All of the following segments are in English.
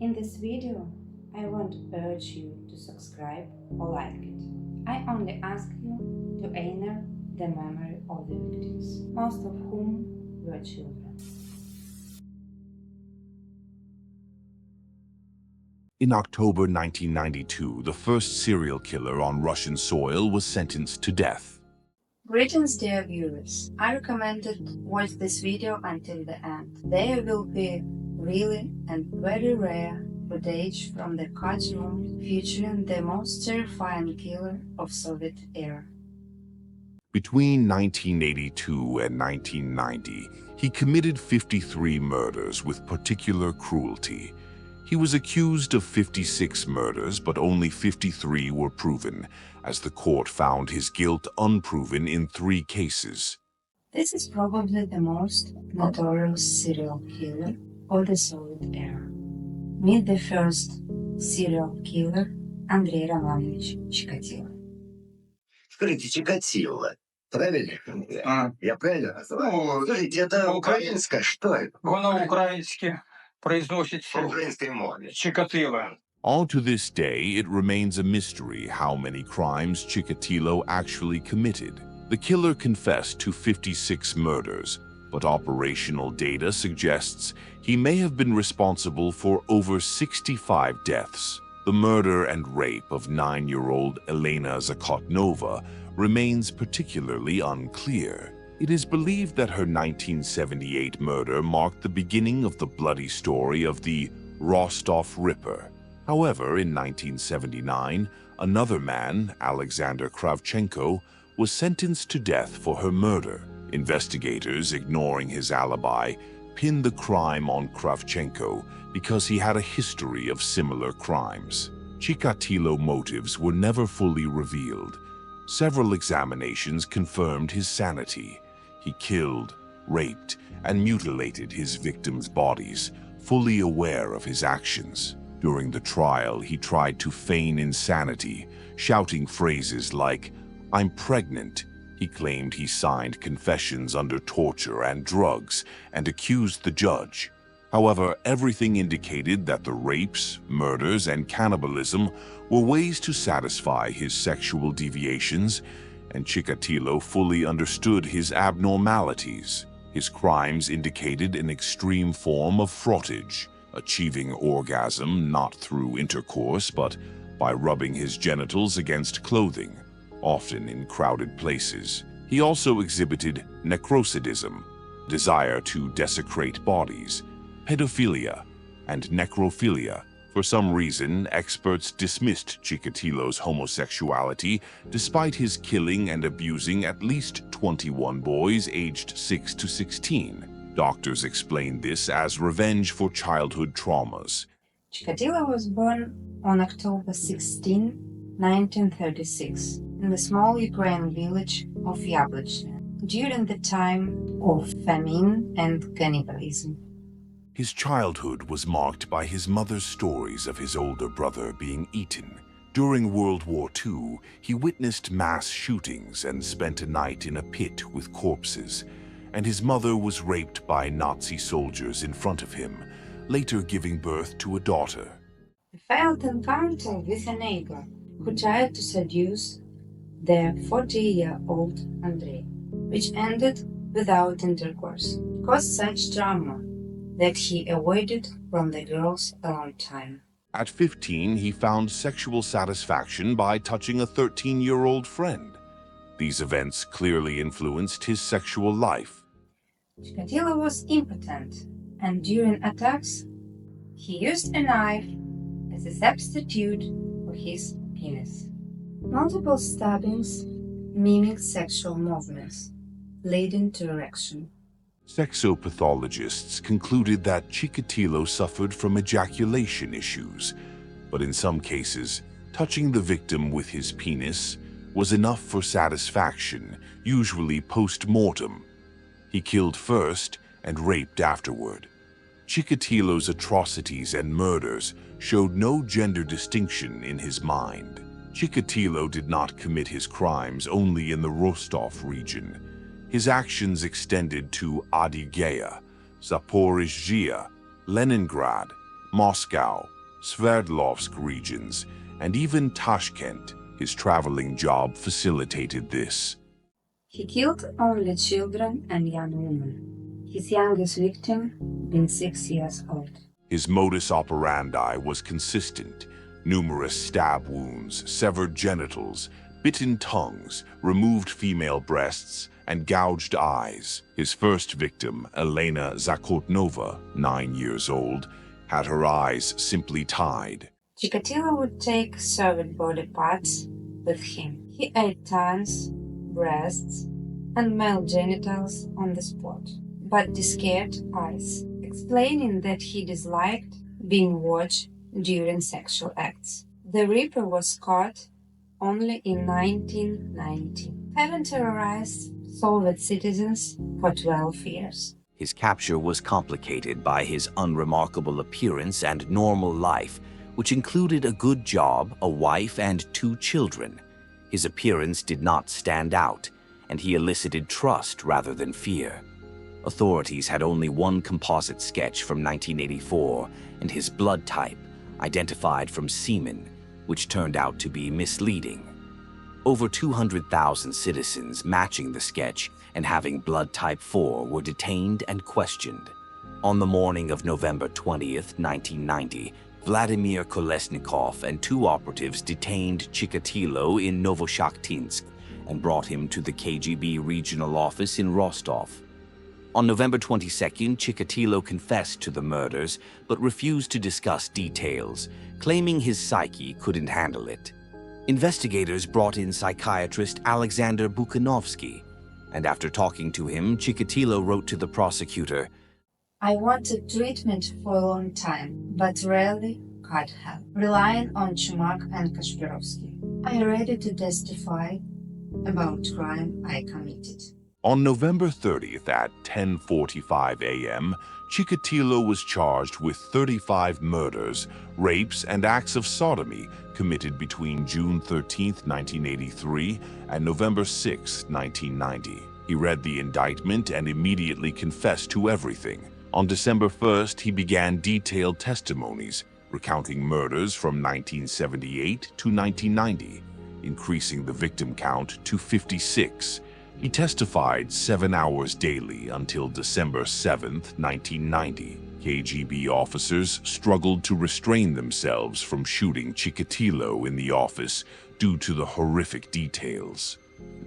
In this video, I won't urge you to subscribe or like it. I only ask you to honor the memory of the victims, most of whom were children. In October 1992, the first serial killer on Russian soil was sentenced to death. Greetings, dear viewers. I recommend to watch this video until the end. There will be really and very rare footage from the courtroom featuring the most terrifying killer of Soviet era. Between 1982 and 1990, he committed 53 murders with particular cruelty. He was accused of 56 murders, but only 53 were proven, as the court found his guilt unproven in 3 cases. This is probably the most notorious serial killer of the Soviet era. Meet the first serial killer, Andrei Chikatilo. Скажите, Чикатило, правильно? Я правильно называю? Скажите, это украинское? Что это? Воно українське произноситься Украинской мове. Чикатило. All to this day, it remains a mystery how many crimes Chikatilo actually committed. The killer confessed to 56 murders, but operational data suggests he may have been responsible for over 65 deaths. The murder and rape of 9-year-old Elena Zakotnova remains particularly unclear. It is believed that her 1978 murder marked the beginning of the bloody story of the Rostov Ripper. However, in 1979, another man, Alexander Kravchenko, was sentenced to death for her murder. Investigators, ignoring his alibi, pinned the crime on Kravchenko because he had a history of similar crimes. Chikatilo motives were never fully revealed. Several examinations confirmed his sanity. He killed, raped, and mutilated his victims' bodies, fully aware of his actions. During the trial, he tried to feign insanity, shouting phrases like, "I'm pregnant." He claimed he signed confessions under torture and drugs and accused the judge. However, everything indicated that the rapes, murders, and cannibalism were ways to satisfy his sexual deviations, and Chikatilo fully understood his abnormalities. His crimes indicated an extreme form of frottage, achieving orgasm not through intercourse but by rubbing his genitals against clothing, often in crowded places. He also exhibited necrosadism, desire to desecrate bodies, pedophilia, and necrophilia. For some reason, experts dismissed Chikatilo's homosexuality despite his killing and abusing at least 21 boys aged 6 to 16. Doctors explained this as revenge for childhood traumas. Chikatilo was born on October 16, 1936, in the small Ukrainian village of Yablachne, during the time of famine and cannibalism. His childhood was marked by his mother's stories of his older brother being eaten. During World War II, he witnessed mass shootings and spent a night in a pit with corpses, and his mother was raped by Nazi soldiers in front of him, later giving birth to a daughter. A failed encounter with a neighbor who tried to seduce the 40-year-old Andrei, which ended without intercourse, caused such trauma that he avoided from the girls a long time. At 15, he found sexual satisfaction by touching a 13-year-old friend. These events clearly influenced his sexual life. Chikatilo was impotent, and during attacks, he used a knife as a substitute for his penis. Multiple stabbings mimic sexual movements, leading to erection. Sexopathologists concluded that Chikatilo suffered from ejaculation issues, but in some cases, touching the victim with his penis was enough for satisfaction, usually post-mortem. He killed first and raped afterward. Chikatilo's atrocities and murders showed no gender distinction in his mind. Chikatilo did not commit his crimes only in the Rostov region. His actions extended to Adygea, Zaporizhzhia, Leningrad, Moscow, Sverdlovsk regions, and even Tashkent. His traveling job facilitated this. He killed only children and young women, his youngest victim being 6 years old. His modus operandi was consistent: numerous stab wounds, severed genitals, bitten tongues, removed female breasts, and gouged eyes. His first victim, Elena Zakotnova, 9 years old, had her eyes simply tied. Chikatilo would take severed body parts with him. He ate tongues, breasts, and male genitals on the spot, but discarded eyes, explaining that he disliked being watched during sexual acts. The Reaper was caught only in 1990, having terrorized Soviet citizens for 12 years. His capture was complicated by his unremarkable appearance and normal life, which included a good job, a wife, and 2 children. His appearance did not stand out, and he elicited trust rather than fear. Authorities had only one composite sketch from 1984 and his blood type, identified from semen, which turned out to be misleading. Over 200,000 citizens matching the sketch and having blood type 4 were detained and questioned. On the morning of November 20th, 1990, Vladimir Kolesnikov and 2 operatives detained Chikatilo in Novoshaktinsk and brought him to the KGB regional office in Rostov. On November 22nd, Chikatilo confessed to the murders but refused to discuss details, claiming his psyche couldn't handle it. Investigators brought in psychiatrist Alexander Bukhanovsky, and after talking to him, Chikatilo wrote to the prosecutor, I wanted treatment for a long time, but rarely got help, relying on Chumak and Kashpirovsky. I am ready to testify about crime I committed. On November 30th at 10:45 a.m., Chikatilo was charged with 35 murders, rapes, and acts of sodomy committed between June 13, 1983 and November 6, 1990. He read the indictment and immediately confessed to everything. On December 1st, he began detailed testimonies, recounting murders from 1978 to 1990, increasing the victim count to 56. He testified 7 hours daily until December 7, 1990. KGB officers struggled to restrain themselves from shooting Chikatilo in the office due to the horrific details.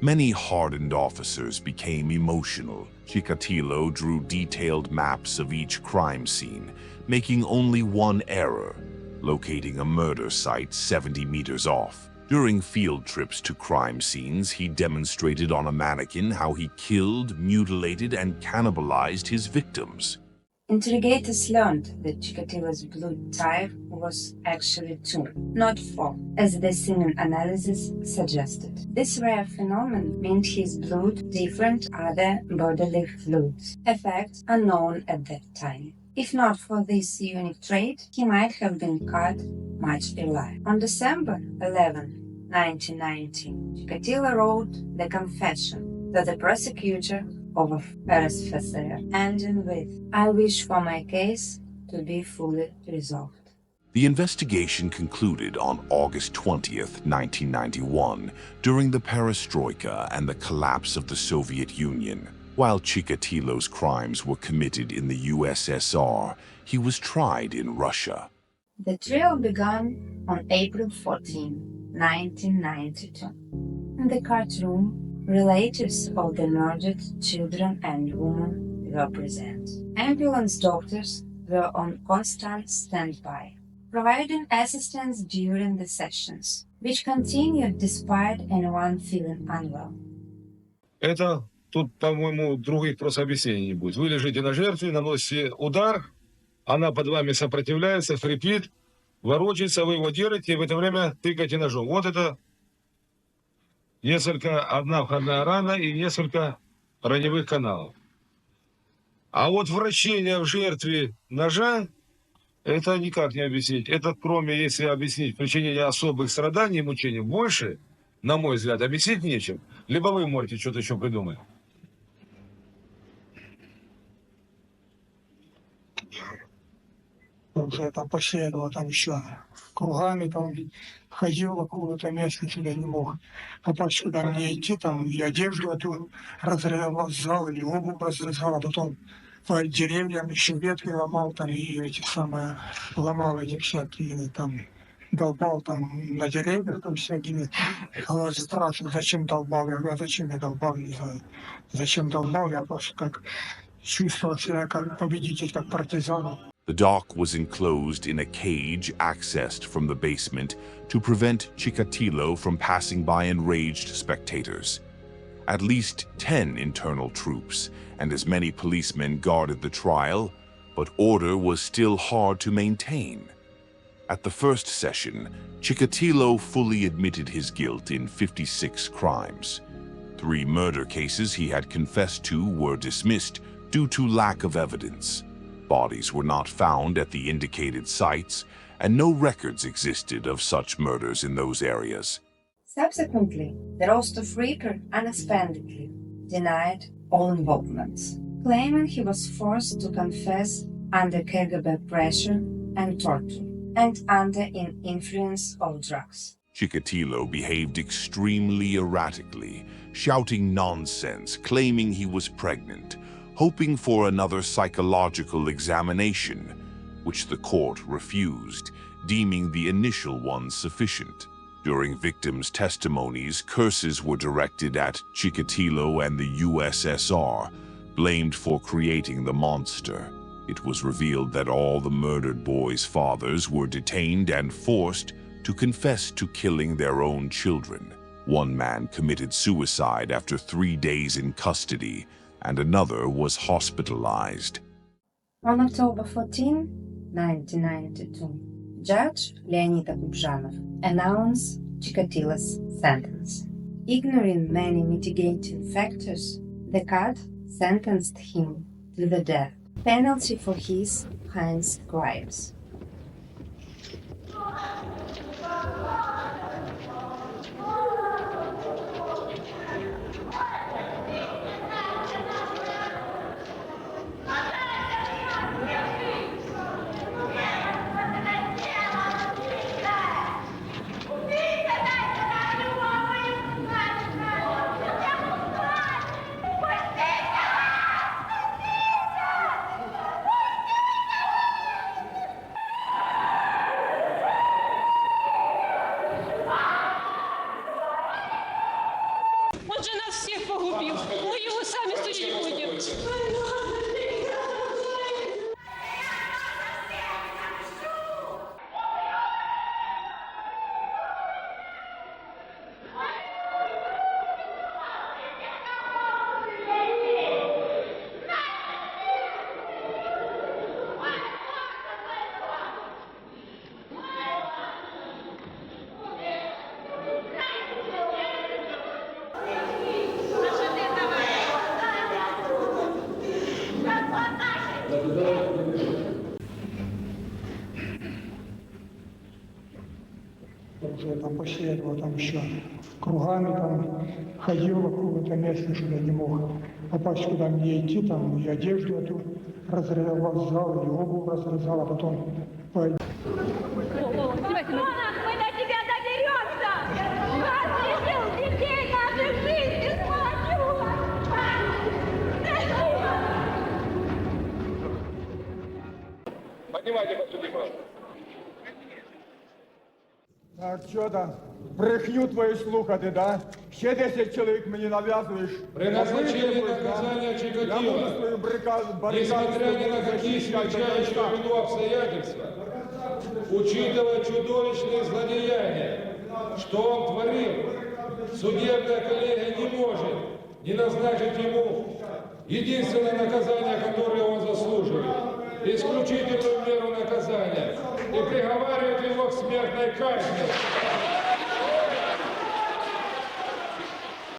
Many hardened officers became emotional. Chikatilo drew detailed maps of each crime scene, making only one error: locating a murder site 70 meters off. During field trips to crime scenes, he demonstrated on a mannequin how he killed, mutilated, and cannibalized his victims. Interrogators learned that Chikatilo's blood type was actually 2, not 4, as the semen analysis suggested. This rare phenomenon meant his blood different other bodily fluids, a fact unknown at that time. If not for this unique trait, he might have been caught much earlier. On December 11, 1990, Chikatilo wrote the confession to the prosecutor of USSR, ending with, I wish for my case to be fully resolved. The investigation concluded on August 20th, 1991, during the perestroika and the collapse of the Soviet Union. While Chikatilo's crimes were committed in the USSR, he was tried in Russia. The trial began on April 14, 1992. In the courtroom, relatives of the murdered children and women were present. Ambulance doctors were on constant standby, providing assistance during the sessions, which continued despite anyone feeling unwell. Это тут, по-моему, других просто объяснений не будет. Вы лежите на жертве, наносите удар, она под вами сопротивляется, хрипит, ворочается, вы его держите и в это время тыкаете ножом. Вот это одна входная рана и несколько раневых каналов. А вот вращение в жертве ножа, это никак не объяснить. Это, кроме, если объяснить причинение особых страданий и мучений, больше, на мой взгляд, объяснить нечем. Либо вы можете что-то еще придумать. Уже там после этого там еще кругами там ходил вокруг этого места, сюда не мог попасть, куда мне идти, там и одежду эту разрезал, и обувь разрезал, а потом по деревьям еще ветки ломал там, и эти самые, ломал эти всякие там, долбал там на деревьях там всякими. Спрашивают, зачем долбал, я говорю, а зачем я долбал, не знаю. Зачем долбал, я просто как чувствовал себя как победитель, как партизан. The dock was enclosed in a cage accessed from the basement to prevent Chikatilo from passing by enraged spectators. At least 10 internal troops and as many policemen guarded the trial, but order was still hard to maintain. At the first session, Chikatilo fully admitted his guilt in 56 crimes. 3 murder cases he had confessed to were dismissed due to lack of evidence. Bodies were not found at the indicated sites, and no records existed of such murders in those areas. Subsequently, the Rostov Reaper unexpectedly denied all involvements, claiming he was forced to confess under KGB pressure and torture, and under an influence of drugs. Chikatilo behaved extremely erratically, shouting nonsense, claiming he was pregnant, hoping for another psychological examination, which the court refused, deeming the initial one sufficient. During victims' testimonies, curses were directed at Chikatilo and the USSR, blamed for creating the monster. It was revealed that all the murdered boys' fathers were detained and forced to confess to killing their own children. One man committed suicide after 3 days in custody, and another was hospitalized. On October 14, 1992, Judge Leonid Akubzhanov announced Chikatilo's sentence. Ignoring many mitigating factors, the court sentenced him to the death penalty for his crimes. Он же нас всех погубил. Мы его сами судить будем. Уже там после этого там еще кругами там ходил вокруг этого места, сюда не мог попасть, куда мне идти, там и одежду эту разрезал, и обувь разрезал, а потом по... Мы до тебя доберемся! Нас лишил детей нашей жизни, Поднимайте подсудимого. Так, що там? Брехню твою слухати, да? Ще 10 чоловік мені нав'язуєш. При назначении наказания Чикатило, несмотря ни на какие смягчающие вину обстоятельства, учитывая чудовищные злодеяния, что он творил, судебная коллегия не может не назначить ему единственное наказание, которое он заслуживает, исключительную меру наказания, и приговаривает его к смертной казни.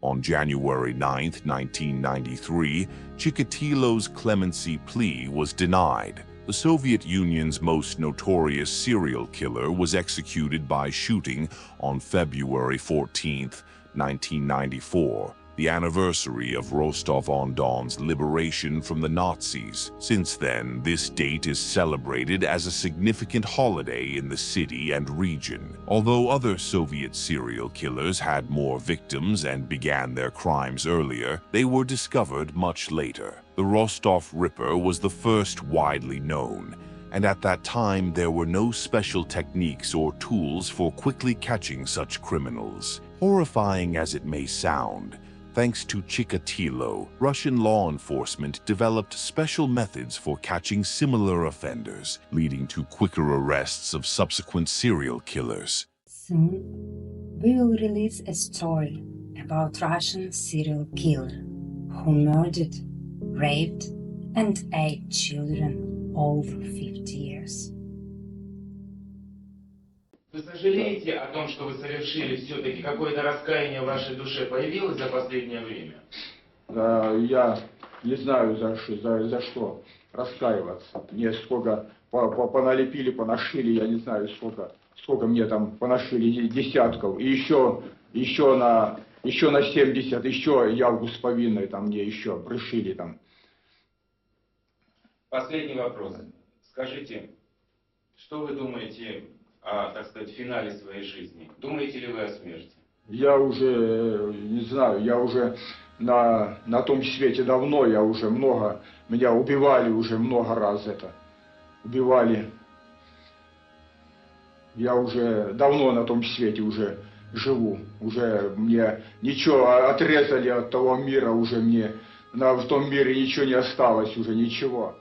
On January 9, 1993, Chikatilo's clemency plea was denied. The Soviet Union's most notorious serial killer was executed by shooting on February 14, 1994. the anniversary of Rostov-on-Don's liberation from the Nazis. Since then, this date is celebrated as a significant holiday in the city and region. Although other Soviet serial killers had more victims and began their crimes earlier, they were discovered much later. The Rostov Ripper was the first widely known, and at that time there were no special techniques or tools for quickly catching such criminals. Horrifying as it may sound, thanks to Chikatilo, Russian law enforcement developed special methods for catching similar offenders, leading to quicker arrests of subsequent serial killers. Soon, we will release a story about Russian serial killer who murdered, raped, and ate children over 50 years. Вы сожалеете о том, что вы совершили все-таки какое-то раскаяние в вашей душе появилось за последнее время? Я не знаю, за что раскаиваться. Мне сколько поналепили, поношили, я не знаю, сколько мне там поношили десятков. И еще на 70, еще явку с повинной там мне еще пришили там. Последний вопрос. Скажите, что вы думаете о, так сказать, финале своей жизни? Думаете ли вы о смерти? Я уже не знаю, я уже на том свете давно, я уже меня убивали уже много раз убивали. Я уже давно на том свете уже живу, уже мне ничего отрезали от того мира, уже мне в том мире ничего не осталось, уже ничего.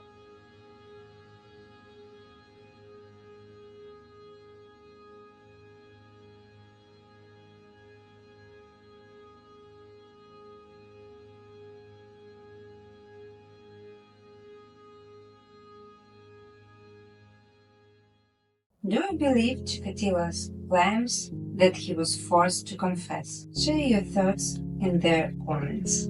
Do you believe Chikatilo's claims that he was forced to confess? Share your thoughts in the comments.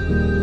Thank you.